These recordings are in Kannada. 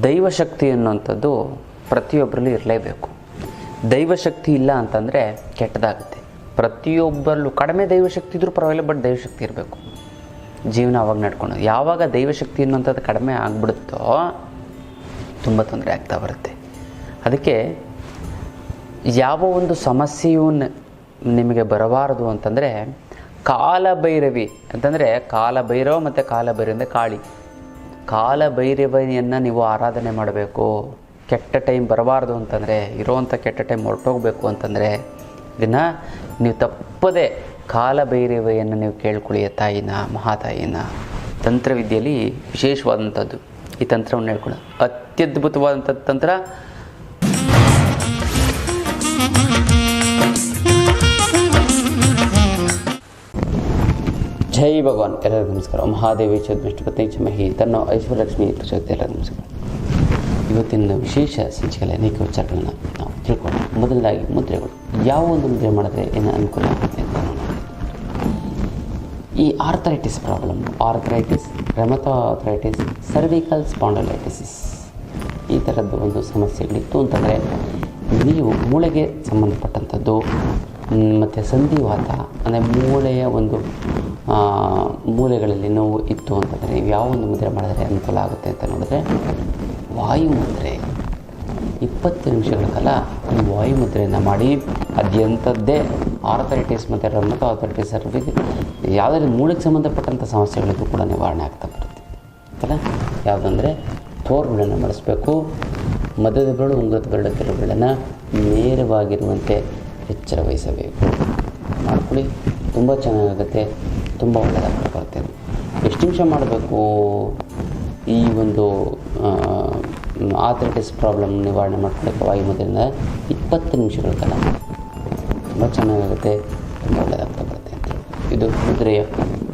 ದೈವಶಕ್ತಿ ಅನ್ನುವಂಥದ್ದು ಪ್ರತಿಯೊಬ್ಬರಲ್ಲೂ ಇರಲೇಬೇಕು. ದೈವಶಕ್ತಿ ಇಲ್ಲ ಅಂತಂದರೆ ಕೆಟ್ಟದಾಗುತ್ತೆ. ಪ್ರತಿಯೊಬ್ಬರಲ್ಲೂ ಕಡಿಮೆ ದೈವಶಕ್ತಿ ಇದ್ರೂ ಪರವಾಗಿಲ್ಲ, ಬಟ್ ದೈವಶಕ್ತಿ ಇರಬೇಕು. ಜೀವನ ಅವಾಗ ನಡ್ಕೊಳೋದು. ಯಾವಾಗ ದೈವಶಕ್ತಿ ಅನ್ನುವಂಥದ್ದು ಕಡಿಮೆ ಆಗಿಬಿಡುತ್ತೋ ತುಂಬ ತೊಂದರೆ ಆಗ್ತಾ ಬರುತ್ತೆ. ಅದಕ್ಕೆ ಯಾವ ಒಂದು ಸಮಸ್ಯೆಯೂ ನಿಮಗೆ ಬರಬಾರದು ಅಂತಂದರೆ ಕಾಲಭೈರವಿ ಅಂತಂದರೆ ಕಾಲಭೈರವ ಮತ್ತು ಕಾಲಭೈರವಿ ಅಂದರೆ ಕಾಳಿ, ಕಾಲಭೈರವಿಯನ್ನು ನೀವು ಆರಾಧನೆ ಮಾಡಬೇಕು. ಕೆಟ್ಟ ಟೈಮ್ ಬರಬಾರ್ದು ಅಂತಂದರೆ, ಇರೋವಂಥ ಕೆಟ್ಟ ಟೈಮ್ ಹೊರಟೋಗ್ಬೇಕು ಅಂತಂದರೆ ಇದನ್ನು ನೀವು ತಪ್ಪದೆ ಕಾಲಭೈರವಿಯನ್ನು ನೀವು ಕೇಳ್ಕೊಳ್ಳಿ. ತಾಯಿನ, ಮಹಾತಾಯಿನ. ತಂತ್ರವಿದ್ಯೆಯಲ್ಲಿ ವಿಶೇಷವಾದಂಥದ್ದು ಈ ತಂತ್ರವನ್ನು ಹೇಳ್ಕೊಳ್ಳೋದು. ಅತ್ಯದ್ಭುತವಾದಂಥ ತಂತ್ರ. ಜೈ ಭಗವಾನ್. ಎಲ್ಲರಿಗೂ ನಮಸ್ಕಾರ. ಮಹಾದೇವಿ ಚತುರ್ಪತ್ನಿ ಚಮಹಿ ತನ್ನೋ ಐಶ್ವರ್ಯಲಕ್ಷ್ಮಿ ಪ್ರಚೋದನೆ. ಎಲ್ಲರಿಗೂ ನಮಸ್ಕಾರ. ಇವತ್ತಿನ ವಿಶೇಷ ಸಂಚಿಕೆಯಲ್ಲಿ ಅನೇಕ ವಿಚಾರಗಳನ್ನು ನಾವು ತಿಳ್ಕೊಳ್ಳೋಣ. ಮೊದಲದಾಗಿ ಮುದ್ರೆಗಳು. ಯಾವ ಒಂದು ಮುದ್ರೆ ಮಾಡಿದ್ರೆ ಏನು ಅನುಕೂಲ ಆಗುತ್ತೆ ಅಂತ ನೋಡೋಣ. ಈ ಆರ್ಥರೈಟಿಸ್ ಪ್ರಾಬ್ಲಮ್, ಆರ್ಥರೈಟಿಸ್, ರೆಮಟೋಆರ್ಥರೈಟಿಸ್, ಸರ್ವಿಕಲ್ ಸ್ಪಾಂಡಲೈಟಿಸಿಸ್, ಈ ಥರದ್ದು ಒಂದು ಸಮಸ್ಯೆಗಳಿತ್ತು ಅಂತಂದರೆ ನೀವು ಮೂಳೆಗೆ ಸಂಬಂಧಪಟ್ಟಂಥದ್ದು ಮತ್ತು ಸಂಧಿವಾತ ಅಂದರೆ ಮೂಳೆಯ ಒಂದು ಮೂಲೆಗಳಲ್ಲಿ ನೋವು ಇತ್ತು ಅಂತಂದರೆ ನೀವು ಯಾವ ಒಂದು ಮುದ್ರೆ ಮಾಡಿದ್ರೆ ಅನುಕೂಲ ಆಗುತ್ತೆ ಅಂತ ನೋಡಿದ್ರೆ ವಾಯುಮುದ್ರೆ. 20 ನಿಮಿಷಗಳ ಕಾಲ ಈ ವಾಯುಮುದ್ರೆಯನ್ನು ಮಾಡಿ ಅದ್ಯಂಥದ್ದೇ ಆರ್ಥರೈಟಿಸ್ ಮತ್ತು ರೆಮಟೋಆರ್ಥರೈಟಿಸ್ ಯಾವುದಾದ್ರೂ ಮೂಳೆಗೆ ಸಂಬಂಧಪಟ್ಟಂಥ ಸಮಸ್ಯೆಗಳಿಗೂ ಕೂಡ ನಿವಾರಣೆ ಆಗ್ತಾ ಬರುತ್ತೆ ಅಲ್ಲ. ಯಾವುದಂದರೆ ತೋರುಗಳನ್ನು ಬಳಸಬೇಕು. ಮಧ್ಯದ ಬೆರಳು, ಉಂಗುರದ ಬೆರಳು, ಬೆರಳುಗಳನ್ನು ನೇರವಾಗಿರುವಂತೆ ಎಚ್ಚರ ವಹಿಸಬೇಕು. ಮಾಡ್ಕೊಳ್ಳಿ, ತುಂಬ ಚೆನ್ನಾಗಾಗುತ್ತೆ, ತುಂಬ ಒಳ್ಳೆಯದಾಗ್ತಾ ಬರುತ್ತೆ. ಎಷ್ಟು ನಿಮಿಷ ಮಾಡಬೇಕು ಈ ಒಂದು ಆರ್ಥರೈಟಿಸ್ ಪ್ರಾಬ್ಲಮ್ ನಿವಾರಣೆ ಮಾಡ್ಕೊಳ್ಳೋಕ್ಕೆ ವಾಯುಮುದ್ರೆಯಿಂದ? 20 ನಿಮಿಷಗಳ ಕಾಲ. ತುಂಬ ಚೆನ್ನಾಗಾಗುತ್ತೆ, ತುಂಬ ಒಳ್ಳೆಯದಾಗ್ತಾ ಬರುತ್ತೆ ಅಂತ. ಇದು ಮುದ್ರೆಯ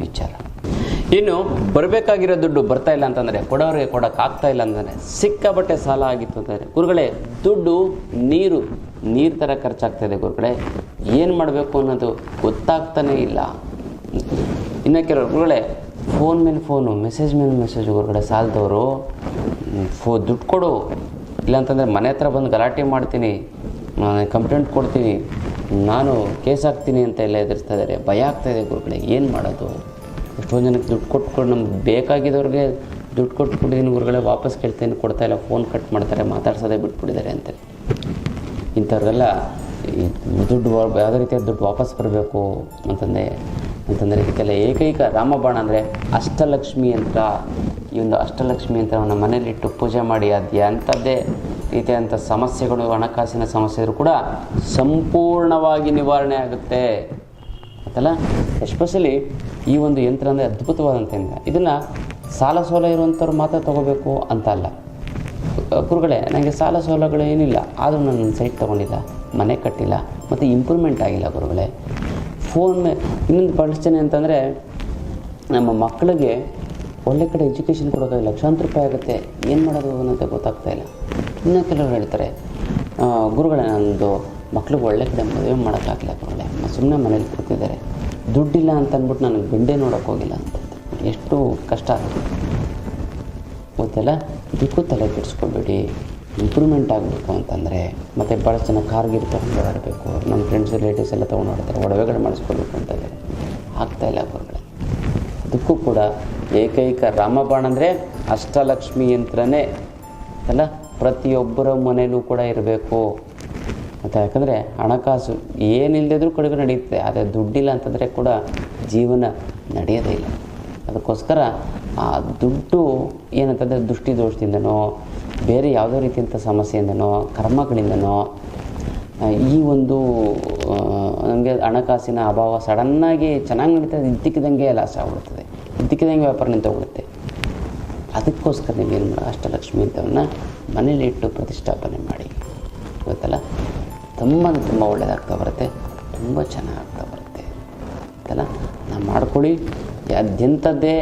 ವಿಚಾರ. ಇನ್ನು ಬರಬೇಕಾಗಿರೋ ದುಡ್ಡು ಬರ್ತಾ ಇಲ್ಲ ಅಂತಂದರೆ, ಕೊಡೋರಿಗೆ ಕೊಡೋಕ್ಕಾಗ್ತಾ ಇಲ್ಲ ಅಂತಂದರೆ, ಸಿಕ್ಕಾಬಟ್ಟೆ ಸಾಲ ಆಗಿತ್ತು ಅಂತಂದರೆ, ಗುರುಗಳೇ ದುಡ್ಡು ನೀರು ಥರ ಖರ್ಚಾಗ್ತಾಯಿದೆ ಗುರುಗಳೇ, ಏನು ಮಾಡಬೇಕು ಅನ್ನೋದು ಗೊತ್ತಾಗ್ತಾನೇ ಇಲ್ಲ. ಇನ್ನು ಕೆಲವರು ಗುರುಗಳೇ ಫೋನ್ ಮೇಲೆ ಫೋನು, ಮೆಸೇಜ್ ಮೇಲೆ ಮೆಸೇಜ್, ಗುರುಗಳೇ ಸಾಲದವರು ದುಡ್ಡು ಕೊಡು, ಇಲ್ಲಾಂತಂದರೆ ಮನೆ ಹತ್ರ ಬಂದು ಗಲಾಟೆ ಮಾಡ್ತೀನಿ, ನಾನು ಕಂಪ್ಲೇಂಟ್ ಕೊಡ್ತೀನಿ, ನಾನು ಕೇಸ್ ಹಾಕ್ತೀನಿ ಅಂತ ಎಲ್ಲ ಎದುರಿಸ್ತಾ ಇದ್ದಾರೆ. ಭಯ ಆಗ್ತಾಯಿದೆ ಗುರುಗಳೇ, ಏನು ಮಾಡೋದು? ಎಷ್ಟೊಂದು ಜನಕ್ಕೆ ದುಡ್ಡು ಕೊಟ್ಕೊಂಡು ನಮ್ಗೆ ಬೇಕಾಗಿದ್ದವ್ರಿಗೆ ದುಡ್ಡು ಕೊಟ್ಬಿಟ್ಟಿದ್ದೀನಿ ಗುರುಗಳೇ, ವಾಪಸ್ ಕೇಳ್ತೀನಿ, ಕೊಡ್ತಾಯಿಲ್ಲ, ಫೋನ್ ಕಟ್ ಮಾಡ್ತಾರೆ, ಮಾತಾಡ್ಸೋದೇ ಬಿಟ್ಬಿಟ್ಟಿದ್ದಾರೆ ಅಂತ. ಇಂಥವ್ರಿಗೆಲ್ಲ ಈ ದುಡ್ಡು ಯಾವುದೇ ರೀತಿಯ ದುಡ್ಡು ವಾಪಸ್ ಬರಬೇಕು ಅಂತಂದರೆ ಇದಕ್ಕೆಲ್ಲ ಏಕೈಕ ರಾಮಬಾಣ ಅಂದರೆ ಅಷ್ಟಲಕ್ಷ್ಮಿ ಯಂತ್ರ. ಈ ಒಂದು ಅಷ್ಟಲಕ್ಷ್ಮಿ ಯಂತ್ರವನ್ನು ಮನೇಲಿಟ್ಟು ಪೂಜೆ ಮಾಡಿ ಅದು ಅಂಥದ್ದೇ ರೀತಿಯಾದಂಥ ಸಮಸ್ಯೆಗಳು, ಹಣಕಾಸಿನ ಸಮಸ್ಯೆ ಇದ್ರೂ ಕೂಡ ಸಂಪೂರ್ಣವಾಗಿ ನಿವಾರಣೆ ಆಗುತ್ತೆ ಅಂತಲ್ಲ. ಎಸ್ಪೆಷಲಿ ಈ ಒಂದು ಯಂತ್ರ ಅಂದರೆ ಅದ್ಭುತವಾದಂಥ ಯಂತ್ರ. ಇದನ್ನು ಸಾಲ ಸೋಲ ಇರುವಂಥವ್ರು ಮಾತ್ರ ತೊಗೋಬೇಕು ಅಂತ ಅಲ್ಲ. ಗುರುಗಳೇ ನನಗೆ ಸಾಲ ಸೋಲಗಳು ಏನಿಲ್ಲ, ಆದರೂ ನಾನು ಸೈಟ್ ತೊಗೊಂಡಿಲ್ಲ, ಮನೆ ಕಟ್ಟಿಲ್ಲ, ಮತ್ತು ಇಂಪ್ರೂವ್ಮೆಂಟ್ ಆಗಿಲ್ಲ ಗುರುಗಳೇ. ಫೋನ್ ಇನ್ನೊಂದು ಬಳಸ್ತೇನೆ ಅಂತಂದರೆ ನಮ್ಮ ಮಕ್ಕಳಿಗೆ ಒಳ್ಳೆ ಕಡೆ ಎಜುಕೇಷನ್ ಕೊಡೋಕ್ಕಾಗಿ ಲಕ್ಷಾಂತರ ರೂಪಾಯಿ ಆಗುತ್ತೆ, ಏನು ಮಾಡೋದು ಅನ್ನೋದು ಗೊತ್ತಾಗ್ತಾಯಿಲ್ಲ. ಇನ್ನೂ ಕೆಲವರು ಹೇಳ್ತಾರೆ ಗುರುಗಳೇ ನನ್ನದು ಮಕ್ಳಿಗೆ ಒಳ್ಳೆ ಕಡೆ ಮದುವೆ ಮಾಡೋಕ್ಕಾಗಲ್ಲ ಗುರುಗಳೇ, ಸುಮ್ಮನೆ ಮನೇಲಿ ಕೂತಿದ್ದಾರೆ, ದುಡ್ಡಿಲ್ಲ ಅಂತ ಅಂದ್ಬಿಟ್ಟು ನನಗೆ ಗಂಡೇ ನೋಡೋಕ್ಕೆ ಹೋಗಿಲ್ಲ ಅಂತ. ಎಷ್ಟು ಕಷ್ಟ ಗೊತ್ತಲ್ಲ. ಇದಕ್ಕೂ ತಲೆ ಕೆಡಿಸ್ಕೊಬೇಡಿ. ಇಂಪ್ರೂವ್ಮೆಂಟ್ ಆಗಬೇಕು ಅಂತಂದರೆ ಮತ್ತು ಭಾಳಷ್ಟು ಜನ ಕಾರ್ಗಿರ್ ತೊಗೊಂಡು ಓಡಾಡಬೇಕು, ನಮ್ಮ ಫ್ರೆಂಡ್ಸ್ ರಿಲೇಟಿವ್ಸ್ ಎಲ್ಲ ತೊಗೊಂಡು ಓಡ್ತಾರೆ, ಒಡವೆಗಳು ಮಾಡಿಸ್ಕೋಬೇಕು ಅಂತಂದರೆ ಆಗ್ತಾಯಿಲ್ಲ ಗುರುಗಳೇ. ಅದಕ್ಕೂ ಕೂಡ ಏಕೈಕ ರಾಮಬಾಣ ಅಂದರೆ ಅಷ್ಟಲಕ್ಷ್ಮಿ ಯಂತ್ರನೇ ಅಲ್ಲ. ಪ್ರತಿಯೊಬ್ಬರ ಮನೆಯಲ್ಲೂ ಕೂಡ ಇರಬೇಕು ಮತ್ತು ಯಾಕಂದರೆ ಹಣಕಾಸು ಏನಿಲ್ಲದಿದ್ರೂ ಕಡೆಗೂ ನಡೆಯುತ್ತೆ, ಆದರೆ ದುಡ್ಡಿಲ್ಲ ಅಂತಂದರೆ ಕೂಡ ಜೀವನ ನಡೆಯೋದೇ ಇಲ್ಲ. ಅದಕ್ಕೋಸ್ಕರ ಆ ದುಡ್ಡು ಏನಂತಂದರೆ ದೃಷ್ಟಿ ದೋಷದಿಂದನೋ ಬೇರೆ ಯಾವುದೋ ರೀತಿಯಂಥ ಸಮಸ್ಯೆಯಿಂದನೋ ಕರ್ಮಗಳಿಂದನೋ ಈ ಒಂದು ನಮಗೆ ಹಣಕಾಸಿನ ಅಭಾವ ಸಡನ್ನಾಗಿ ಚೆನ್ನಾಗಿ ನಡೀತದೆ, ಇದ್ದಕ್ಕಿದ್ದಂಗೆ ಲಾಸ್ ಆಗಿಬಿಡ್ತದೆ, ಇದ್ದಕ್ಕಿದ್ದಂಗೆ ವ್ಯಾಪಾರ ನಿಂತೋಗ್ಬಿಡುತ್ತೆ. ಅದಕ್ಕೋಸ್ಕರ ನೀವೇನು ಮಾಡಿ ಅಷ್ಟಲಕ್ಷ್ಮಿ ಅಂತವನ್ನು ಮನೇಲಿ ಇಟ್ಟು ಪ್ರತಿಷ್ಠಾಪನೆ ಮಾಡಿ ಗೊತ್ತಲ್ಲ. ತುಂಬ ಒಳ್ಳೆಯದಾಗ್ತಾ ಬರುತ್ತೆ, ತುಂಬ ಚೆನ್ನಾಗಾಗ್ತಾ ಬರುತ್ತೆ ಗೊತ್ತಲ್ಲ. ನಾವು ಮಾಡ್ಕೊಳ್ಳಿ. ಅದ್ಯಂಥದ್ದೇ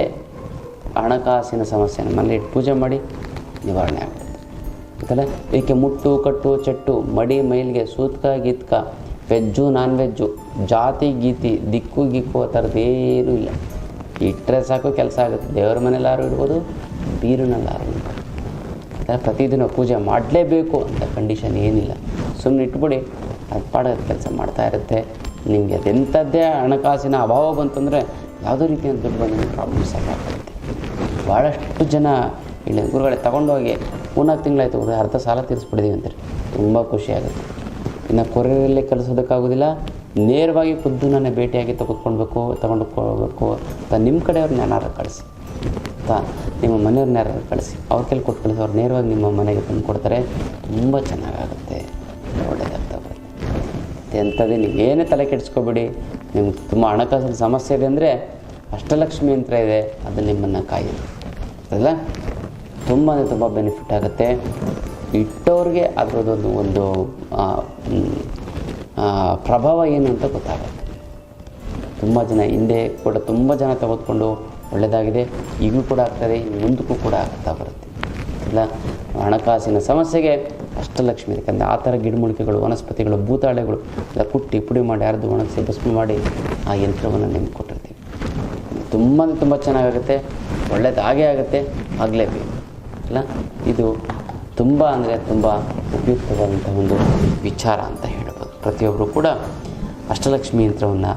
ಹಣಕಾಸಿನ ಸಮಸ್ಯೆನ ಮನೇಲಿ ಇಟ್ಟು ಪೂಜೆ ಮಾಡಿ ನಿವಾರಣೆ ಆಗುತ್ತೆ ಗೊತ್ತಲ್ಲ. ಏಕೆ ಮುಟ್ಟು ಕಟ್ಟು ಚಟ್ಟು ಮಡಿ ಮೈಲಿಗೆ ಸೂತ್ಕ ಗೀತ್ಕ ವೆಜ್ಜು ನಾನ್ ವೆಜ್ಜು ಜಾತಿ ಗೀತಿ ದಿಕ್ಕು ಗಿಕ್ಕು ಆ ಥರದ್ದೇನೂ ಇಲ್ಲ. ಇಟ್ಟರೆ ಸಾಕು ಕೆಲಸ ಆಗುತ್ತೆ. ದೇವ್ರ ಮನೆಯಲ್ಲಾರು ಇಡ್ಬೋದು, ಬೀರಿನಲ್ಲಾರು ಇಡ್ಬೋದು ಪ್ರತಿದಿನ ಪೂಜೆ ಮಾಡಲೇಬೇಕು ಅಂತ ಕಂಡೀಷನ್ ಏನಿಲ್ಲ. ಸುಮ್ಮನೆ ಇಟ್ಬಿಡಿ, ಅದು ಪಾಡೋದು ಕೆಲಸ ಮಾಡ್ತಾ ಇರುತ್ತೆ. ನಿಮಗೆ ಅದೆಂಥದ್ದೇ ಹಣಕಾಸಿನ ಅಭಾವ ಬಂತಂದರೆ ಯಾವುದೇ ರೀತಿಯ ದುಡ್ಡು ಬಂದರೆ ಪ್ರಾಬ್ಲಮ್ ಸಾಲ್ವ್ ಆಗುತ್ತೆ. ಭಾಳಷ್ಟು ಜನ ಇಲ್ಲಿ ಗುರುಗಳೇ ತೊಗೊಂಡೋಗಿ 3-4 ತಿಂಗಳಾಯಿತು ಗುರು, ಅರ್ಧ ಸಾಲ ತೀರಿಸ್ಬಿಟ್ಟಿದ್ದೀವಿ ಅಂತಾರೆ. ತುಂಬ ಖುಷಿಯಾಗುತ್ತೆ. ಇನ್ನು ಕೊರಿಯರಲ್ಲೇ ಕಳಿಸೋದಕ್ಕಾಗೋದಿಲ್ಲ, ನೇರವಾಗಿ ಖುದ್ದು ನನ್ನ ಭೇಟಿಯಾಗಿ ತೊಗೊಂಡು ಹೋಗಬೇಕು ಅಂತ ನಿಮ್ಮ ಕಡೆಯವ್ರನ್ನ ಯಾರು ಕಳಿಸಿ, ನಿಮ್ಮ ಮನೆಯವ್ರನ್ನ ಯಾರು ಕಳಿಸಿ, ಅವ್ರ ಕೈಲಿ ಕೊಟ್ಟು ಕಳಿಸಿ, ಅವ್ರು ನೇರವಾಗಿ ನಿಮ್ಮ ಮನೆಗೆ ತಂದು ಕೊಡ್ತಾರೆ. ತುಂಬ ಚೆನ್ನಾಗಾಗುತ್ತೆ, ಒಳ್ಳೆಯದಾಗ್ತಾ ಬರುತ್ತೆ. ಎಂಥದ್ದೇ ನೀವು ಏನೇ ತಲೆ ಕೆಡಿಸ್ಕೊಬೇಡಿ. ನಿಮ್ಗೆ ತುಂಬ ಹಣಕಾಸಿನ ಸಮಸ್ಯೆ ಇದೆ ಅಂದರೆ ಅಷ್ಟಲಕ್ಷ್ಮಿ ಯಂತ್ರ ಇದೆ, ಅದು ನಿಮ್ಮನ್ನು ಕಾಯೋದು ಅಲ್ಲ. ತುಂಬ ಬೆನಿಫಿಟ್ ಆಗುತ್ತೆ. ಇಟ್ಟವ್ರಿಗೆ ಅದರದ್ದೊಂದು ಒಂದು ಪ್ರಭಾವ ಏನು ಅಂತ ಗೊತ್ತಾಗುತ್ತೆ. ತುಂಬ ಜನ ಹಿಂದೆ ಕೂಡ ತುಂಬ ಜನ ತೆಗೆದುಕೊಂಡು ಒಳ್ಳೆಯದಾಗಿದೆ, ಈಗಲೂ ಕೂಡ ಆಗ್ತದೆ, ಮುಂದಕ್ಕೂ ಕೂಡ ಆಗ್ತಾ ಬರುತ್ತೆ ಇಲ್ಲ. ಹಣಕಾಸಿನ ಸಮಸ್ಯೆಗೆ ಅಷ್ಟಲಕ್ಷ್ಮಿ, ಯಾಕಂದರೆ ಆ ಥರ ಗಿಡಮೂಲಿಕೆಗಳು, ವನಸ್ಪತಿಗಳು, ಭೂತಾಳೆಗಳು ಎಲ್ಲ ಕುಟ್ಟಿ ಪುಡಿ ಮಾಡಿ ಅರ್ದು ಒಣಗಿಸಿ ಭಸ್ಮ ಮಾಡಿ ಆ ಯಂತ್ರವನ್ನು ನಿಮ್ಗೆ ಕೊಟ್ಟಿರ್ತೀವಿ. ತುಂಬ ಚೆನ್ನಾಗಾಗುತ್ತೆ, ಒಳ್ಳೆಯದಾಗೇ ಆಗುತ್ತೆ, ಆಗಲೇಬೇಕು ಅಲ್ಲ. ಇದು ತುಂಬ ಅಂದರೆ ತುಂಬ ಉಪಯುಕ್ತವಾದಂಥ ಒಂದು ವಿಚಾರ ಅಂತ ಹೇಳ್ಬೋದು. ಪ್ರತಿಯೊಬ್ಬರು ಕೂಡ ಅಷ್ಟಲಕ್ಷ್ಮಿ ಯಂತ್ರವನ್ನು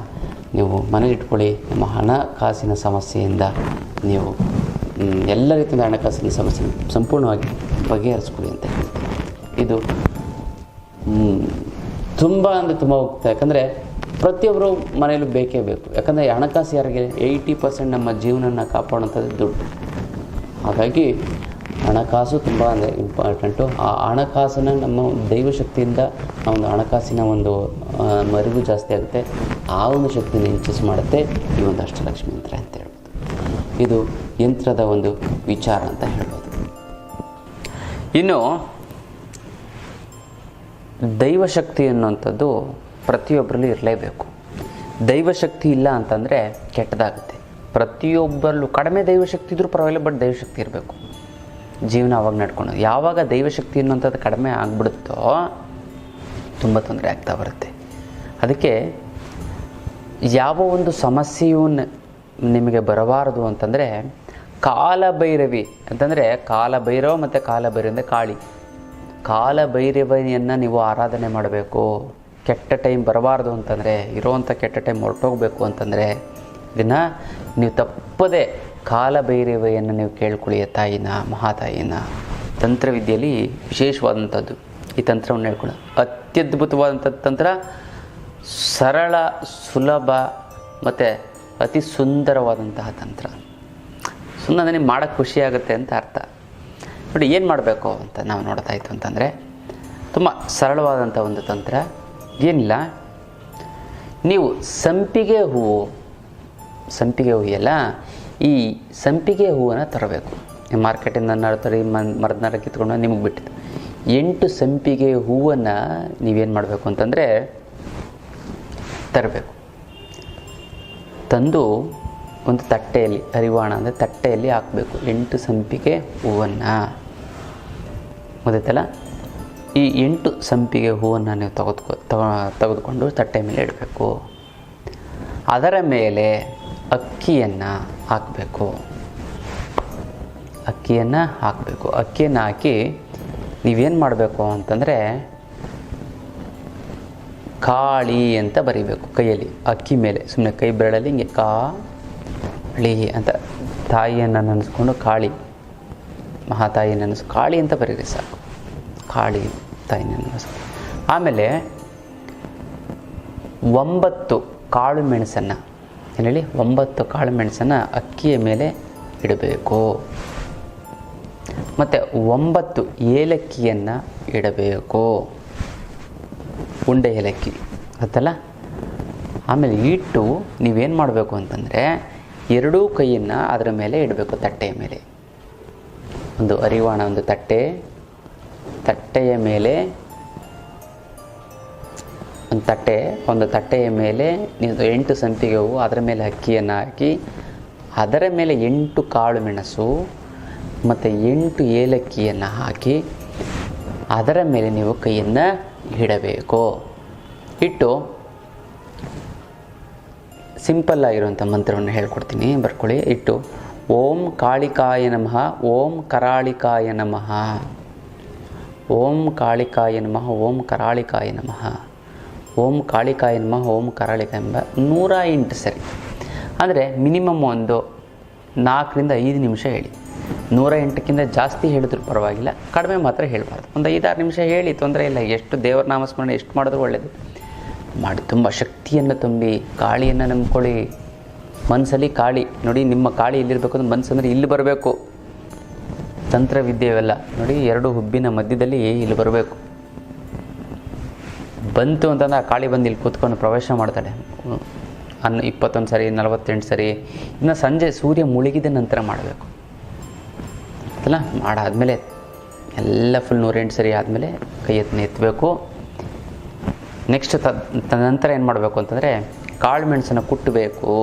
ನೀವು ಮನೇಲಿಟ್ಕೊಳ್ಳಿ. ನಿಮ್ಮ ಹಣಕಾಸಿನ ಸಮಸ್ಯೆಯಿಂದ ನೀವು ಎಲ್ಲ ರೀತಿಯ ಹಣಕಾಸಿನ ಸಮಸ್ಯೆ ಸಂಪೂರ್ಣವಾಗಿ ಬಗೆಹರಿಸ್ಕೊಳ್ಳಿ ಅಂತ ಹೇಳ್ತೀನಿ. ಇದು ತುಂಬ ಅಂದರೆ ತುಂಬ ಉಪಯುಕ್ತ. ಯಾಕಂದರೆ ಪ್ರತಿಯೊಬ್ಬರು ಮನೆಯಲ್ಲೂ ಬೇಕೇ ಬೇಕು. ಯಾಕಂದರೆ ಹಣಕಾಸು ಯಾರಿಗೆ 80% ನಮ್ಮ ಜೀವನನ ಕಾಪಾಡುವಂಥದ್ದು ದುಡ್ಡು. ಹಾಗಾಗಿ ಹಣಕಾಸು ತುಂಬ ಅಂದರೆ ಇಂಪಾರ್ಟೆಂಟು. ಆ ಹಣಕಾಸನ್ನು ನಮ್ಮ ದೈವಶಕ್ತಿಯಿಂದ ಆ ಒಂದು ಹಣಕಾಸಿನ ಒಂದು ಅರಿವು ಜಾಸ್ತಿ ಆಗುತ್ತೆ. ಆ ಒಂದು ಶಕ್ತಿನ ಹೆಚ್ಚಿಸಿ ಮಾಡುತ್ತೆ ಈ ಒಂದು ಅಷ್ಟಲಕ್ಷ್ಮಿ ಯಂತ್ರ ಅಂತ ಹೇಳ್ಬೋದು. ಇದು ಯಂತ್ರದ ಒಂದು ವಿಚಾರ ಅಂತ ಹೇಳ್ಬೋದು. ಇನ್ನು ದೈವಶಕ್ತಿ ಅನ್ನುವಂಥದ್ದು ಪ್ರತಿಯೊಬ್ಬರಲ್ಲೂ ಇರಲೇಬೇಕು. ದೈವಶಕ್ತಿ ಇಲ್ಲ ಅಂತಂದರೆ ಕೆಟ್ಟದಾಗುತ್ತೆ. ಪ್ರತಿಯೊಬ್ಬರಲ್ಲೂ ಕಡಿಮೆ ದೈವಶಕ್ತಿ ಇದ್ರೂ ಪರವಾಗಿಲ್ಲ, ಬಟ್ ದೈವಶಕ್ತಿ ಇರಬೇಕು. ಜೀವನ ಅವಾಗ ನಡ್ಕೊಂಡು ಯಾವಾಗ ದೈವಶಕ್ತಿ ಅನ್ನುವಂಥದ್ದು ಕಡಿಮೆ ಆಗಿಬಿಡುತ್ತೋ ತುಂಬ ತೊಂದರೆ ಆಗ್ತಾ ಬರುತ್ತೆ. ಅದಕ್ಕೆ ಯಾವ ಒಂದು ಸಮಸ್ಯೆಯೂ ನಿಮಗೆ ಬರಬಾರದು ಅಂತಂದರೆ ಕಾಲಭೈರವಿ ಅಂತಂದರೆ ಕಾಲಭೈರವ ಮತ್ತು ಕಾಲಭೈರವಿ ಅಂದರೆ ಕಾಲಭೈರವಿಯನ್ನು ನೀವು ಆರಾಧನೆ ಮಾಡಬೇಕು. ಕೆಟ್ಟ ಟೈಮ್ ಬರಬಾರ್ದು ಅಂತಂದರೆ, ಇರೋವಂಥ ಕೆಟ್ಟ ಟೈಮ್ ಹೊರಟೋಗ್ಬೇಕು ಅಂತಂದರೆ ಇದನ್ನು ನೀವು ತಪ್ಪದೇ ಕಾಲಭೈರವಿಯನ್ನು ನೀವು ಕೇಳ್ಕೊಳ್ಳಿ. ತಾಯಿನ, ಮಹಾತಾಯಿನ. ತಂತ್ರವಿದ್ಯೆಯಲ್ಲಿ ವಿಶೇಷವಾದಂಥದ್ದು ಈ ತಂತ್ರವನ್ನು ಹೇಳ್ಕೊಳ್ಳಿ. ಅತ್ಯದ್ಭುತವಾದಂಥ ತಂತ್ರ, ಸರಳ, ಸುಲಭ ಮತ್ತು ಅತಿ ಸುಂದರವಾದಂತಹ ತಂತ್ರ. ಸುಮ್ಮನೆ ನಿಮ್ಗೆ ಮಾಡೋಕ್ಕೆ ಖುಷಿಯಾಗುತ್ತೆ ಅಂತ ಅರ್ಥ. ನೋಡಿ ಏನು ಮಾಡಬೇಕು ಅಂತ ನಾವು ನೋಡ್ತಾ ಇತ್ತು ಅಂತಂದರೆ ತುಂಬ ಸರಳವಾದಂಥ ಒಂದು ತಂತ್ರ. ಏನಿಲ್ಲ, ನೀವು ಸಂಪಿಗೆ ಹೂವು ಎಲ್ಲ, ಈ ಸಂಪಿಗೆ ಹೂವನ್ನು ತರಬೇಕು. ಮಾರ್ಕೆಟಿಂದ ತರಿ ಮರದ ನರ ಕಿತ್ಕೊಂಡು ನಿಮಗೆ ಬಿಟ್ಟಿದ್ದು 8 ಸಂಪಿಗೆ ಹೂವನ್ನು ನೀವೇನು ಮಾಡಬೇಕು ಅಂತಂದರೆ ತರಬೇಕು. ತಂದು ಒಂದು ತಟ್ಟೆಯಲ್ಲಿ, ಹರಿವಾಣ ಅಂದರೆ ತಟ್ಟೆಯಲ್ಲಿ ಹಾಕಬೇಕು 8 ಸಂಪಿಗೆ ಹೂವನ್ನು. ಗೊತ್ತಾಯ್ತಲ್ಲ? ಈ 8 ಸಂಪಿಗೆ ಹೂವನ್ನು ನೀವು ತೆಗೆದುಕೊಂಡು ತಟ್ಟೆ ಮೇಲೆ ಇಡಬೇಕು. ಅದರ ಮೇಲೆ ಅಕ್ಕಿಯನ್ನು ಹಾಕಬೇಕು. ಅಕ್ಕಿಯನ್ನು ಹಾಕಿ ನೀವೇನು ಮಾಡಬೇಕು ಅಂತಂದರೆ ಕಾಳಿ ಅಂತ ಬರೀಬೇಕು ಕೈಯಲ್ಲಿ. ಅಕ್ಕಿ ಮೇಲೆ ಸುಮ್ಮನೆ ಕೈ ಬೆರಳಲ್ಲಿ ಹಿಂಗೆ ಕಾಳಿ ಅಂತ ತಾಯಿಯನ್ನು ನೆನೆಸ್ಕೊಂಡು ಕಾಳಿ, ಮಹಾತಾಯಿ ಕಾಳಿ ಅಂತ ಬರೀರಿ ಸಾಕು. ಕಾಳಿ ತಾಯಿನ ನೆನೆಸ್ಕೊಂಡು ಆಮೇಲೆ 9 ಕಾಳು ಮೆಣಸನ್ನು, ಏನು ಹೇಳಿ, 9 ಕಾಳು ಮೆಣಸನ್ನು ಅಕ್ಕಿಯ ಮೇಲೆ ಇಡಬೇಕು. ಮತ್ತು 9 ಏಲಕ್ಕಿಯನ್ನು ಇಡಬೇಕು, ಉಂಡೆ ಏಲಕ್ಕಿ ಗೊತ್ತಲ್ಲ. ಆಮೇಲೆ ಇಟ್ಟು ನೀವೇನು ಮಾಡಬೇಕು ಅಂತಂದರೆ 2 ಕೈಯನ್ನು ಅದರ ಮೇಲೆ ಇಡಬೇಕು, ತಟ್ಟೆಯ ಮೇಲೆ. ಒಂದು ಹರಿವಾಣ, ಒಂದು ತಟ್ಟೆಯ ಮೇಲೆ ಒಂದು ತಟ್ಟೆಯ ಮೇಲೆ ನೀವು 8 ಸಂಪಿಗೆ ಹೂವು, ಅದರ ಮೇಲೆ ಅಕ್ಕಿಯನ್ನು ಹಾಕಿ, ಅದರ ಮೇಲೆ 8 ಕಾಳು ಮೆಣಸು ಮತ್ತು 8 ಏಲಕ್ಕಿಯನ್ನು ಹಾಕಿ ಅದರ ಮೇಲೆ ನೀವು ಕೈಯನ್ನು ಇಡಬೇಕು. ಇಟ್ಟು ಸಿಂಪಲ್ ಆಗಿರುವಂಥ ಮಂತ್ರವನ್ನು ಹೇಳ್ಕೊಡ್ತೀನಿ, ಬರ್ಕೊಳ್ಳಿ. ಇಟ್ಟು ಓಂ ಕಾಳಿಕಾಯ ನಮಃ, ಓಂ ಕರಾಳಿಕಾಯ ನಮಃ. ಓಂ ಕಾಳಿಕಾಯ ನಮಃ, ಓಂ ಕರಾಳಿಕಾಯ ನಮಃ, ಓಂ ಕಾಳಿಕಾಯ ನಮಃ, ಓಂ ಕರಾಳಿಕಾಯ ಎಂಬ 108 ಸರಿ. ಅಂದರೆ ಮಿನಿಮಮ್ ಒಂದು 4ರಿಂದ 5 ನಿಮಿಷ ಹೇಳಿ. 108ಕ್ಕಿಂತ ಜಾಸ್ತಿ ಹೇಳಿದ್ರು ಪರವಾಗಿಲ್ಲ, ಕಡಿಮೆ ಮಾತ್ರ ಹೇಳಬಾರ್ದು. ಒಂದು 5-6 ನಿಮಿಷ ಹೇಳಿ, ತೊಂದರೆ ಇಲ್ಲ. ಎಷ್ಟು ದೇವರ ನಾಮಸ್ಮರಣೆ ಎಷ್ಟು ಮಾಡಿದ್ರು ಒಳ್ಳೆಯದು. ಮಾಡಿ ತುಂಬ ಶಕ್ತಿಯನ್ನು ತುಂಬಿ ಕಾಳಿಯನ್ನು ನಂಬ್ಕೊಳ್ಳಿ. ಮನಸ್ಸಲ್ಲಿ ಕಾಳಿ ನೋಡಿ, ನಿಮ್ಮ ಕಾಳಿ ಇಲ್ಲಿರಬೇಕು ಅಂದ್ರೆ ಮನಸ್ಸಂದರೆ ಇಲ್ಲಿ ಬರಬೇಕು. ತಂತ್ರವಿದ್ಯೆ ಇವೆಲ್ಲ ನೋಡಿ, 2 ಹುಬ್ಬಿನ ಮಧ್ಯದಲ್ಲಿ ಇಲ್ಲಿ ಬರಬೇಕು. ಬಂತು ಅಂತಂದ್ರೆ ಆ ಕಾಳಿ ಬಂದು ಇಲ್ಲಿ ಕೂತ್ಕೊಂಡು ಪ್ರವೇಶ ಮಾಡ್ತಾಳೆ. 21 ಸರಿ, 48 ಸರಿ. ಇನ್ನು ಸಂಜೆ ಸೂರ್ಯ ಮುಳುಗಿದ ನಂತರ ಮಾಡಬೇಕು ಅಲ್ಲ. ಮಾಡಾದಮೇಲೆ ಎಲ್ಲ ಫುಲ್ 108 ಸರಿ ಆದಮೇಲೆ ಕೈ ಎತ್ತಬೇಕು. ನೆಕ್ಸ್ಟ್ ನಂತರ ಏನು ಮಾಡಬೇಕು ಅಂತಂದರೆ ಕಾಳು ಮೆಣಸನ್ನು ಕುಟ್ಟಬೇಕು,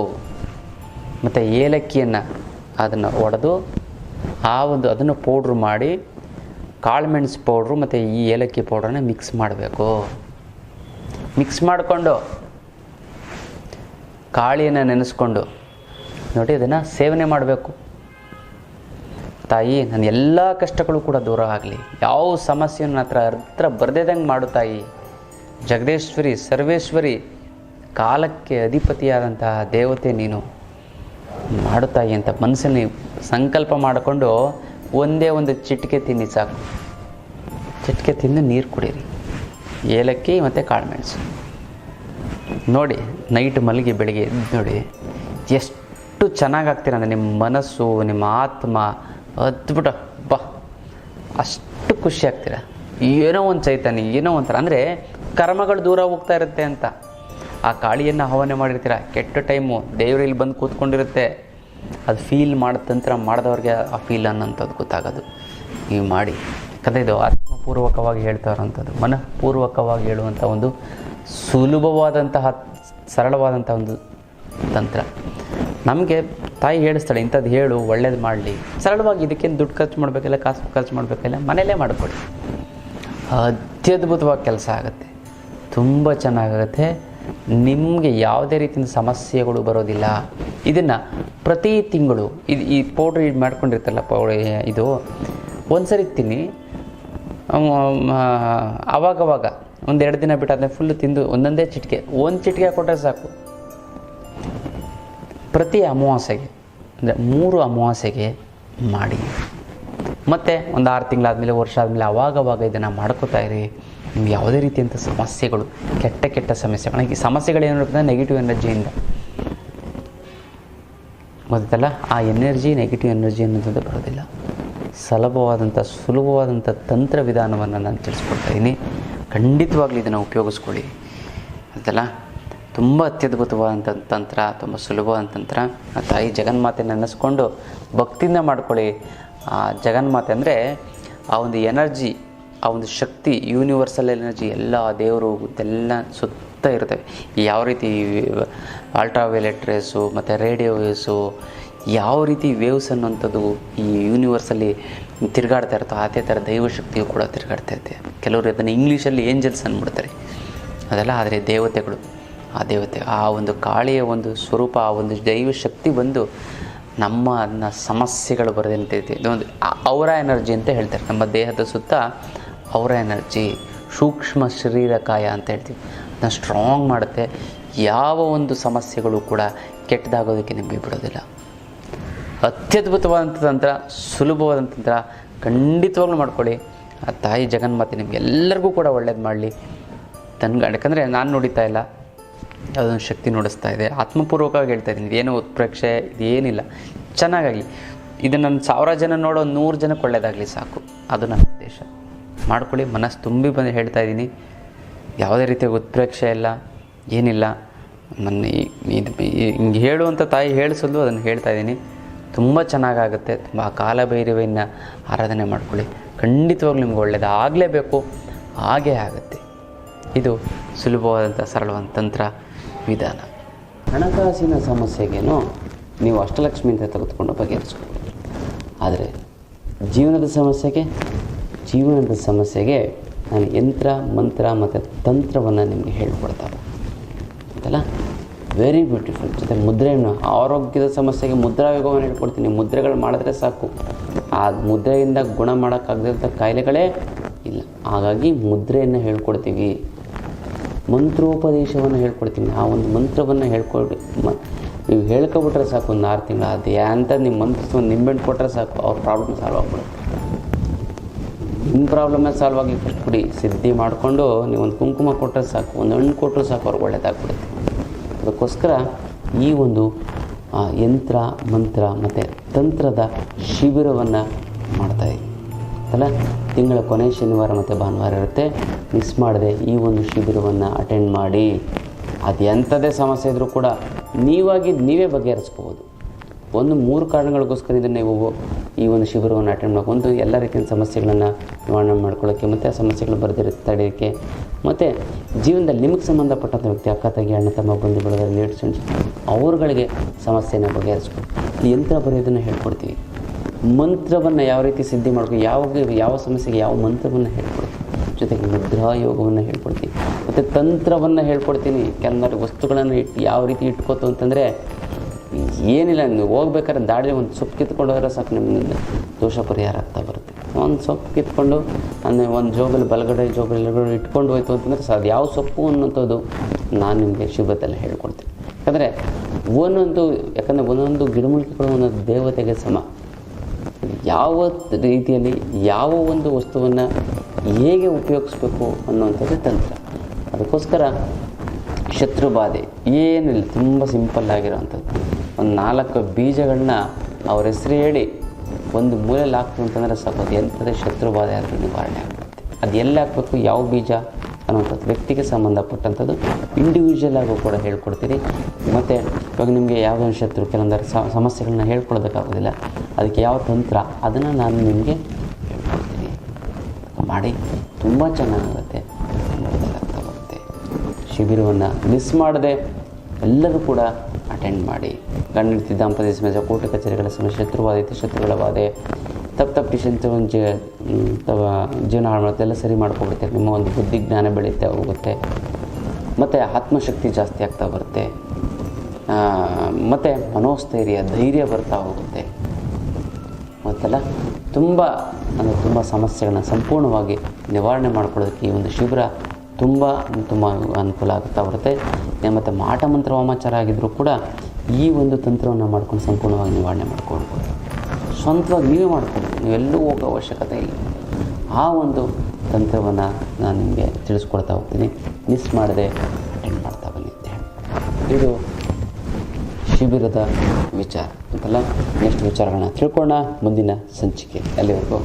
ಮತ್ತು ಏಲಕ್ಕಿಯನ್ನು ಅದನ್ನು ಒಡೆದು ಅದನ್ನು ಪೌಡ್ರ್ ಮಾಡಿ, ಕಾಳು ಮೆಣಸು ಪೌಡ್ರು ಮತ್ತು ಈ ಏಲಕ್ಕಿ ಪೌಡ್ರನ್ನ ಮಿಕ್ಸ್ ಮಾಡಬೇಕು. ಮಿಕ್ಸ್ ಮಾಡಿಕೊಂಡು ಕಾಳಿಯನ್ನು ನೆನೆಸ್ಕೊಂಡು ನೋಡಿ ಅದನ್ನು ಸೇವನೆ ಮಾಡಬೇಕು. ತಾಯಿ, ನನ್ನ ಎಲ್ಲ ಕಷ್ಟಗಳು ಕೂಡ ದೂರ ಆಗಲಿ, ಯಾವ ಸಮಸ್ಯೆಯನ್ನು ಹತ್ರ ಬರ್ದೇದಂಗೆ ಮಾಡು ತಾಯಿ. ಜಗದೇಶ್ವರಿ, ಸರ್ವೇಶ್ವರಿ, ಕಾಲಕ್ಕೆ ಅಧಿಪತಿಯಾದಂತಹ ದೇವತೆ ನೀನು, ಮಾಡು ತಾಯಿ ಅಂತ ಮನಸ್ಸಲ್ಲಿ ಸಂಕಲ್ಪ ಮಾಡಿಕೊಂಡು ಒಂದೇ ಒಂದು ಚಿಟಿಕೆ ತಿನ್ನಿ ಸಾಕು. ಚಿಟಿಕೆ ತಿಂದು ನೀರು ಕುಡೀರಿ, ಏಲಕ್ಕಿ ಮತ್ತು ಕಾಳುಮೆಣಸು. ನೋಡಿ ನೈಟ್ ಮಲಗಿ ಬೆಳಿಗ್ಗೆ ಎದ್ದು ನೋಡಿ ಎಷ್ಟು ಚೆನ್ನಾಗಾಗ್ತೀರ ಅಂದರೆ ನಿಮ್ಮ ಮನಸ್ಸು, ನಿಮ್ಮ ಆತ್ಮ ಅದ್ಭುತ ಬಾ, ಅಷ್ಟು ಖುಷಿ ಆಗ್ತೀರ. ಏನೋ ಒಂದು ಚೈತನ್ಯ, ಏನೋ ಒಂಥರ ಅಂದರೆ ಕರ್ಮಗಳು ದೂರ ಹೋಗ್ತಾ ಇರುತ್ತೆ ಅಂತ. ಆ ಕಾಳಿಯನ್ನು ಆಹ್ವಾನ ಮಾಡಿರ್ತೀರ, ಕೆಟ್ಟ ಟೈಮು ದೇವರು ಇಲ್ಲಿ ಬಂದು ಕೂತ್ಕೊಂಡಿರುತ್ತೆ, ಅದು ಫೀಲ್ ತಂತ್ರ ಮಾಡಿದವ್ರಿಗೆ ಆ ಫೀಲ್ ಅನ್ನೋಂಥದ್ದು ಗೊತ್ತಾಗೋದು. ನೀವು ಮಾಡಿ, ಯಾಕಂದರೆ ಇದು ಆತ್ಮಪೂರ್ವಕವಾಗಿ ಹೇಳ್ತಾ ಇರೋವಂಥದ್ದು, ಮನಃಪೂರ್ವಕವಾಗಿ ಹೇಳುವಂಥ ಒಂದು ಸುಲಭವಾದಂತಹ ಸರಳವಾದಂಥ ಒಂದು ತಂತ್ರ. ನಮಗೆ ತಾಯಿ ಹೇಳಿಸ್ತಾಳೆ, ಇಂಥದ್ದು ಹೇಳು, ಒಳ್ಳೇದು ಮಾಡಲಿ. ಸರಳವಾಗಿ, ಇದಕ್ಕೇನು ದುಡ್ಡು ಖರ್ಚು ಮಾಡಬೇಕಿಲ್ಲ, ಕಾಸು ಖರ್ಚು ಮಾಡಬೇಕಿಲ್ಲ, ಮನೆಯಲ್ಲೇ ಮಾಡಿಕೊಡಿ. ಅತ್ಯದ್ಭುತವಾಗಿ ಕೆಲಸ ಆಗುತ್ತೆ, ತುಂಬ ಚೆನ್ನಾಗುತ್ತೆ. ನಿಮಗೆ ಯಾವುದೇ ರೀತಿಯ ಸಮಸ್ಯೆಗಳು ಬರೋದಿಲ್ಲ. ಇದನ್ನು ಪ್ರತಿ ತಿಂಗಳು ಈ ಪೌಡ್ರ್ ಮಾಡ್ಕೊಂಡಿರ್ತಲ್ಲ ಇದು ಒಂದು ಸರಿ ತಿನ್ನಿ, ಆವಾಗವಾಗ 1-2 ದಿನ ಬಿಟ್ಟು ಅದನ್ನ ಫುಲ್ಲು ತಿಂದು ಒಂದೊಂದೇ ಚಿಟಿಕೆ ಕೊಟ್ಟರೆ ಸಾಕು. ಪ್ರತಿ ಅಮಾವಾಸ್ಯೆಗೆ ಅಂದರೆ 3 ಅಮಾವಾಸ್ಯೆಗೆ ಮಾಡಿ, ಮತ್ತು ಒಂದು 6 ತಿಂಗಳಾದಮೇಲೆ, ವರ್ಷ ಆದಮೇಲೆ ಅವಾಗವಾಗ ಇದನ್ನು ಮಾಡ್ಕೋತಾ ಇರಿ. ನಿಮ್ಗೆ ಯಾವುದೇ ರೀತಿಯಂಥ ಸಮಸ್ಯೆಗಳು, ಕೆಟ್ಟ ಸಮಸ್ಯೆಗಳು, ಈ ಸಮಸ್ಯೆಗಳೇನಿರ್ತದೆ ನೆಗೆಟಿವ್ ಎನರ್ಜಿಯಿಂದ ಗೊತ್ತಲ್ಲ. ಆ ಎನರ್ಜಿ, ನೆಗೆಟಿವ್ ಎನರ್ಜಿ ಅನ್ನೋದು ಬರೋದಿಲ್ಲ. ಸುಲಭವಾದಂಥ ತಂತ್ರ ವಿಧಾನವನ್ನು ನಾನು ತಿಳಿಸ್ಕೊಡ್ತಾಯಿದ್ದೀನಿ. ಖಂಡಿತವಾಗ್ಲೂ ಇದನ್ನು ಉಪಯೋಗಿಸ್ಕೊಳ್ಳಿ ಅಂತಲ್ಲ. ತುಂಬ ಅತ್ಯದ್ಭುತವಾದಂಥ ತಂತ್ರ, ತುಂಬ ಸುಲಭವಾದ ತಂತ್ರ. ಆ ತಾಯಿ ಜಗನ್ಮಾತೆ ನೆನೆಸ್ಕೊಂಡು ಭಕ್ತಿಯಿಂದ ಮಾಡ್ಕೊಳ್ಳಿ. ಆ ಜಗನ್ಮಾತೆ ಅಂದರೆ ಆ ಒಂದು ಎನರ್ಜಿ, ಆ ಒಂದು ಶಕ್ತಿ, ಯೂನಿವರ್ಸಲ್ ಎನರ್ಜಿ ಎಲ್ಲ ದೇವರು ಎಲ್ಲ ಸುತ್ತ ಇರ್ತವೆ. ಯಾವ ರೀತಿ ಅಲ್ಟ್ರಾವೈಲೆಟ್ ರೇಸು ಮತ್ತು ರೇಡಿಯೋ ವೇವ್ಸು, ಯಾವ ರೀತಿ ವೇವ್ಸ್ ಅನ್ನೋಂಥದ್ದು ಈ ಯೂನಿವರ್ಸಲ್ಲಿ ತಿರುಗಾಡ್ತಾ ಇರ್ತವೆ, ಅದೇ ಥರ ದೈವಶಕ್ತಿಯು ಕೂಡ ತಿರುಗಾಡ್ತಾ ಇರುತ್ತೆ. ಕೆಲವರು ಅದನ್ನು ಇಂಗ್ಲೀಷಲ್ಲಿ ಏಂಜಲ್ಸ್ ಅಂದ್ಬಿಡ್ತಾರೆ, ಅದೆಲ್ಲ. ಆದರೆ ದೇವತೆಗಳು, ಆ ದೇವತೆ, ಆ ಒಂದು ಕಾಳಿಯ ಒಂದು ಸ್ವರೂಪ, ಆ ಒಂದು ದೈವಶಕ್ತಿ ಬಂದು ನಮ್ಮ ಸಮಸ್ಯೆಗಳು ಬರದಂತೆ ಇದೊಂದು ಔರ ಎನರ್ಜಿ ಅಂತ ಹೇಳ್ತಾರೆ. ನಮ್ಮ ದೇಹದ ಸುತ್ತ ಔರ ಎನರ್ಜಿ, ಸೂಕ್ಷ್ಮ ಶರೀರಕಾಯ ಅಂತ ಹೇಳ್ತೀವಿ. ಅದನ್ನ ಸ್ಟ್ರಾಂಗ್ ಮಾಡುತ್ತೆ. ಯಾವ ಒಂದು ಸಮಸ್ಯೆಗಳು ಕೂಡ ಕೆಟ್ಟದಾಗೋದಕ್ಕೆ ನಿಮಗೆ ಬಿಡೋದಿಲ್ಲ. ಅತ್ಯದ್ಭುತವಾದಂಥ ತಂತ್ರ, ಸುಲಭವಾದಂಥ ತಂತ್ರ, ಖಂಡಿತವಾಗ್ಲೂ ಮಾಡ್ಕೊಳ್ಳಿ. ಆ ತಾಯಿ ಜಗನ್ಮಾತೆ ನಿಮಗೆಲ್ಲರಿಗೂ ಕೂಡ ಒಳ್ಳೇದು ಮಾಡಲಿ. ಯಾಕಂದರೆ ನಾನು ನೋಡಿತಾ ಇಲ್ಲ, ಯಾವುದೊಂದು ಶಕ್ತಿ ನೋಡಿಸ್ತಾ ಇದೆ. ಆತ್ಮಪೂರ್ವಕವಾಗಿ ಹೇಳ್ತಾ ಇದ್ದೀನಿ, ಇದೇನೋ ಉತ್ಪ್ರೇಕ್ಷೆ, ಇದೇನಿಲ್ಲ, ಚೆನ್ನಾಗಾಗಲಿ. ಇದನ್ನು ನನ್ನ 1000 ಜನ ನೋಡೋ 100 ಜನಕ್ಕೆ ಒಳ್ಳೇದಾಗಲಿ ಸಾಕು. ಅದು ನನ್ನ ಉದ್ದೇಶ. ಮಾಡ್ಕೊಳ್ಳಿ. ಮನಸ್ಸು ತುಂಬಿ ಬಂದು ಹೇಳ್ತಾ ಇದ್ದೀನಿ, ಯಾವುದೇ ರೀತಿಯ ಉತ್ಪ್ರೇಕ್ಷೆ ಇಲ್ಲ, ಏನಿಲ್ಲ. ನನ್ನ ಹಿಂಗೆ ಹೇಳುವಂಥ ತಾಯಿ ಹೇಳಿಸಲು ಅದನ್ನು ಹೇಳ್ತಾ ಇದ್ದೀನಿ. ತುಂಬ ಚೆನ್ನಾಗಾಗುತ್ತೆ. ತುಂಬ ಕಾಲಭೈರವಿನ ಆರಾಧನೆ ಮಾಡ್ಕೊಳ್ಳಿ. ಖಂಡಿತವಾಗ್ಲೂ ನಿಮ್ಗೆ ಒಳ್ಳೆಯದು ಆಗಲೇಬೇಕು, ಹಾಗೇ ಆಗುತ್ತೆ. ಇದು ಸುಲಭವಾದಂಥ ಸರಳವಾದ ತಂತ್ರ ವಿಧಾನ. ಹಣಕಾಸಿನ ಸಮಸ್ಯೆಗೇನು ನೀವು ಅಷ್ಟಲಕ್ಷ್ಮಿ ಅಂತ ತೆಗೆದುಕೊಂಡು ಬಗೆಹರಿಸ್ಬೋದು. ಆದರೆ ಜೀವನದ ಸಮಸ್ಯೆಗೆ ನಾನು ಯಂತ್ರ, ಮಂತ್ರ ಮತ್ತು ತಂತ್ರವನ್ನು ನಿಮಗೆ ಹೇಳ್ಕೊಡ್ತಾರೆ ಅಂತಲ್ಲ. Very beautiful. ಜೊತೆ ಮುದ್ರೆಯನ್ನು, ಆರೋಗ್ಯದ ಸಮಸ್ಯೆಗೆ ಮುದ್ರಾಯೋಗವನ್ನು ಹೇಳ್ಕೊಡ್ತೀನಿ. ಮುದ್ರೆಗಳು ಮಾಡಿದ್ರೆ ಸಾಕು. ಆ ಮುದ್ರೆಯಿಂದ ಗುಣ ಮಾಡೋಕ್ಕಾಗದಂಥ ಕಾಯಿಲೆಗಳೇ ಇಲ್ಲ. ಹಾಗಾಗಿ ಮುದ್ರೆಯನ್ನು ಹೇಳ್ಕೊಡ್ತೀವಿ, ಮಂತ್ರೋಪದೇಶವನ್ನು ಹೇಳ್ಕೊಡ್ತೀನಿ. ಆ ಒಂದು ಮಂತ್ರವನ್ನು ಹೇಳ್ಕೊಡಿ. ನೀವು ಹೇಳ್ಕೊಬಿಟ್ರೆ ಸಾಕು, ಒಂದು 6 ತಿಂಗಳು ಅದು ಅಂತ ನಿಮ್ಮ ಮಂತ್ರ ಒಂದು ನಿಂಬೆಹಣ್ಣು ಕೊಟ್ಟರೆ ಸಾಕು, ಅವ್ರ ಪ್ರಾಬ್ಲಮ್ ಸಾಲ್ವ್ ಆಗ್ಬಿಡುತ್ತೆ. ನಿಮ್ಮ ಪ್ರಾಬ್ಲಮ್ಮೇ ಸಾಲ್ವ್ ಆಗಿ ಫಸ್ಟ್ ಬಿಡಿ, ಸಿದ್ಧಿ ಮಾಡಿಕೊಂಡು ನೀವು ಒಂದು ಕುಂಕುಮ ಕೊಟ್ಟರೆ ಸಾಕು, ಒಂದು ಹಣ್ಣು ಕೊಟ್ಟರು ಸಾಕು, ಅವ್ರಿಗೆ ಒಳ್ಳೆಯದಾಗ್ಬಿಡುತ್ತೆ. ಅದಕ್ಕೋಸ್ಕರ ಈ ಒಂದು ಯಂತ್ರ ಮಂತ್ರ ಮತ್ತು ತಂತ್ರದ ಶಿಬಿರವನ್ನು ಮಾಡ್ತಾಯಿದ್ದೀವಿ ಅಲ್ಲ. ತಿಂಗಳ ಕೊನೆ ಶನಿವಾರ ಮತ್ತು ಭಾನುವಾರ ಇರುತ್ತೆ. ಮಿಸ್ ಮಾಡದೆ ಈ ಒಂದು ಶಿಬಿರವನ್ನು ಅಟೆಂಡ್ ಮಾಡಿ. ಅದು ಎಂಥದೇ ಸಮಸ್ಯೆ ಇದ್ದರೂ ಕೂಡ ನೀವೇ ಬಗೆಹರಿಸ್ಬೋದು. ಒಂದು 3 ಕಾರಣಗಳಿಗೋಸ್ಕರ ಇದನ್ನು ನೀವು ಈ ಒಂದು ಶಿಬಿರವನ್ನು ಅಟೆಂಡ್ ಮಾಡಿ. ಒಂದು, ಎಲ್ಲ ರೀತಿಯ ಸಮಸ್ಯೆಗಳನ್ನು ನಿವಾರಣೆ ಮಾಡ್ಕೊಳ್ಳೋಕ್ಕೆ ಮತ್ತು ಆ ಸಮಸ್ಯೆಗಳು ತಡೆಯೋಕ್ಕೆ, ಮತ್ತು ಜೀವನದಲ್ಲಿ ನಿಮಗೆ ಸಂಬಂಧಪಟ್ಟಂಥ ವ್ಯಕ್ತಿ, ಅಕ್ಕ ತಂಗಿ, ಅಣ್ಣ ತಮ್ಮ, ಬಂಧು ಬಳಗ, ರಿಲೇಟಿವ್ಸ್, ಅವ್ರುಗಳಿಗೆ ಸಮಸ್ಯೆನ ಬಗೆಹರಿಸ್ಬೋದು. ಯಂತ್ರ ಬರೆಯೋದನ್ನು ಹೇಳ್ಕೊಡ್ತೀವಿ. ಮಂತ್ರವನ್ನು ಯಾವ ರೀತಿ ಸಿದ್ಧಿ ಮಾಡ್ಕೊಂಡು ಯಾವ ಸಮಸ್ಯೆಗೆ ಯಾವ ಮಂತ್ರವನ್ನು ಹೇಳ್ಕೊಡ್ತೀವಿ. ಜೊತೆಗೆ ಮುದ್ರಾ ಯೋಗವನ್ನು ಹೇಳ್ಕೊಡ್ತೀನಿ ಮತ್ತು ತಂತ್ರವನ್ನು ಹೇಳ್ಕೊಡ್ತೀನಿ. ಕೆಲವೊಂದು ವಸ್ತುಗಳನ್ನು ಯಾವ ರೀತಿ ಇಟ್ಕೋತು ಅಂತಂದರೆ ಏನಿಲ್ಲ, ನೀವು ಹೋಗ್ಬೇಕಾದ್ರೆ ದಾಡಿಲಿ ಒಂದು ಸೊಪ್ಪು ಕಿತ್ಕೊಂಡು ಹೋದ್ರೆ ಸಾಕು, ನಿಮ್ಮ ದೋಷ ಪರಿಹಾರ ಆಗ್ತಾ ಬರುತ್ತೆ. ಒಂದು ಸೊಪ್ಪು ಕಿತ್ಕೊಂಡು ಒಂದು ಜೋಬಲ್ಲಿ ಬಲಗಡೆ ಜೋಬಲ್ಲಿ ಇಟ್ಕೊಂಡು ಹೋಯ್ತು ಅಂತಂದರೆ ಅದು ಯಾವ ಸೊಪ್ಪು ಅನ್ನೋಂಥದ್ದು ನಾನು ನಿಮಗೆ ಶಿಬಿರದಲ್ಲಿ ಹೇಳ್ಕೊಡ್ತೀನಿ. ಯಾಕಂದರೆ ಒಂದೊಂದು ಗಿಡಮೂಲಿಕೆಗಳು ಒಂದೊಂದು ದೇವತೆಗೆ ಸಮ. ಯಾವ ರೀತಿಯಲ್ಲಿ ಯಾವ ಒಂದು ವಸ್ತುವನ್ನು ಹೇಗೆ ಉಪಯೋಗಿಸ್ಬೇಕು ಅನ್ನುವಂಥದ್ದು ತಂತ್ರ. ಅದಕ್ಕೋಸ್ಕರ ಶತ್ರುಬಾಧೆ ಏನಿಲ್ಲ, ತುಂಬ ಸಿಂಪಲ್ ಆಗಿರೋವಂಥದ್ದು. ಒಂದು 4 ಬೀಜಗಳನ್ನ ಅವ್ರ ಹೆಸರು ಹೇಳಿ ಒಂದು ಮೂಲೆಯಲ್ಲಿ ಹಾಕ್ತು ಅಂತಂದರೆ ಸಾಕು, ಅದು ಎಂಥದೇ ಶತ್ರುಬಾಧೆ ಆದರೂ ನಿವಾರಣೆ ಆಗುತ್ತೆ. ಅದು ಎಲ್ಲಿ ಹಾಕಬೇಕು, ಯಾವ ಬೀಜ ಅನ್ನೋಂಥದ್ದು ವ್ಯಕ್ತಿಗೆ ಸಂಬಂಧಪಟ್ಟಂಥದ್ದು ಇಂಡಿವಿಜುವಲ್ ಆಗು ಕೂಡ ಹೇಳ್ಕೊಡ್ತೀರಿ. ಮತ್ತು ಇವಾಗ ನಿಮಗೆ ಯಾವುದೋ ಶತ್ರು ಕೆಲವೊಂದು ಸಮಸ್ಯೆಗಳನ್ನ ಹೇಳ್ಕೊಡೋದಕ್ಕಾಗೋದಿಲ್ಲ, ಅದಕ್ಕೆ ಯಾವ ತಂತ್ರ ಅದನ್ನು ನಾನು ನಿಮಗೆ ಹೇಳ್ಕೊಡ್ತೀನಿ. ಮಾಡಿ ತುಂಬ ಚೆನ್ನಾಗುತ್ತೆ, ಒಳ್ಳೆಯದಾಗ್ತಾ ಬರುತ್ತೆ. ಶಿಬಿರವನ್ನು ಮಿಸ್ ಮಾಡದೆ ಎಲ್ಲರೂ ಕೂಡ ಅಟೆಂಡ್ ಮಾಡಿ. ಗಂಡ ಹೆಂಡತಿ ದಾಂಪತ್ಯ ಸಮಸ್ಯೆ, ಕೋರ್ಟ್ ಕಚೇರಿಗಳ ಸಮಸ್ಯೆ, ಶತ್ರುಗಳ ಬಾಧೆ, ತಪ್ಪು ಡಿಸಿಷನ್ ಜೀವನ ಹಾಳು ಮಾಡುತ್ತೆ, ಎಲ್ಲ ಸರಿ ಮಾಡ್ಕೊಬಿಡುತ್ತೆ. ನಿಮ್ಮ ಒಂದು ಬುದ್ಧಿ ಜ್ಞಾನ ಬೆಳೀತಾ ಹೋಗುತ್ತೆ, ಮತ್ತು ಆತ್ಮಶಕ್ತಿ ಜಾಸ್ತಿ ಆಗ್ತಾ ಬರುತ್ತೆ, ಮತ್ತು ಮನೋಸ್ಥೈರ್ಯ ಧೈರ್ಯ ಬರ್ತಾ ಹೋಗುತ್ತೆ. ಮತ್ತೆಲ್ಲ ತುಂಬ ಸಮಸ್ಯೆಗಳನ್ನ ಸಂಪೂರ್ಣವಾಗಿ ನಿವಾರಣೆ ಮಾಡ್ಕೊಳ್ಳೋದಕ್ಕೆ ಈ ಒಂದು ಶಿಬಿರ ತುಂಬ ಅನುಕೂಲ ಆಗುತ್ತಾ ಬರುತ್ತೆ. ಮತ್ತು ಮಾಟ ಮಂತ್ರ ವಾಮಾಚಾರ ಆಗಿದ್ದರೂ ಕೂಡ ಈ ಒಂದು ತಂತ್ರವನ್ನು ಮಾಡ್ಕೊಂಡು ಸಂಪೂರ್ಣವಾಗಿ ನಿವಾರಣೆ ಮಾಡ್ಕೊಳ್ಬೋದು. ಸ್ವಂತವಾಗಿ ನೀವೇ ಮಾಡ್ಕೊಳ್ಬೋದು, ನೀವೆಲ್ಲೂ ಹೋಗೋ ಅವಶ್ಯಕತೆ ಇಲ್ಲ. ಆ ಒಂದು ತಂತ್ರವನ್ನು ನಾನು ನಿಮಗೆ ತಿಳಿಸ್ಕೊಡ್ತಾ ಹೋಗ್ತೀನಿ. ಮಿಸ್ ಮಾಡದೆ ಅಟೆಂಡ್ ಮಾಡ್ತಾ ಬನ್ನಿ ಅಂತ ಹೇಳಿ. ಇದು ಶಿಬಿರದ ವಿಚಾರ ಅಂತಲ್ಲ. ನೆಕ್ಸ್ಟ್ ವಿಚಾರಗಳನ್ನ ತಿಳ್ಕೊಳ್ಳೋಣ ಮುಂದಿನ ಸಂಚಿಕೆ. ಅಲ್ಲಿವರೆಗೂ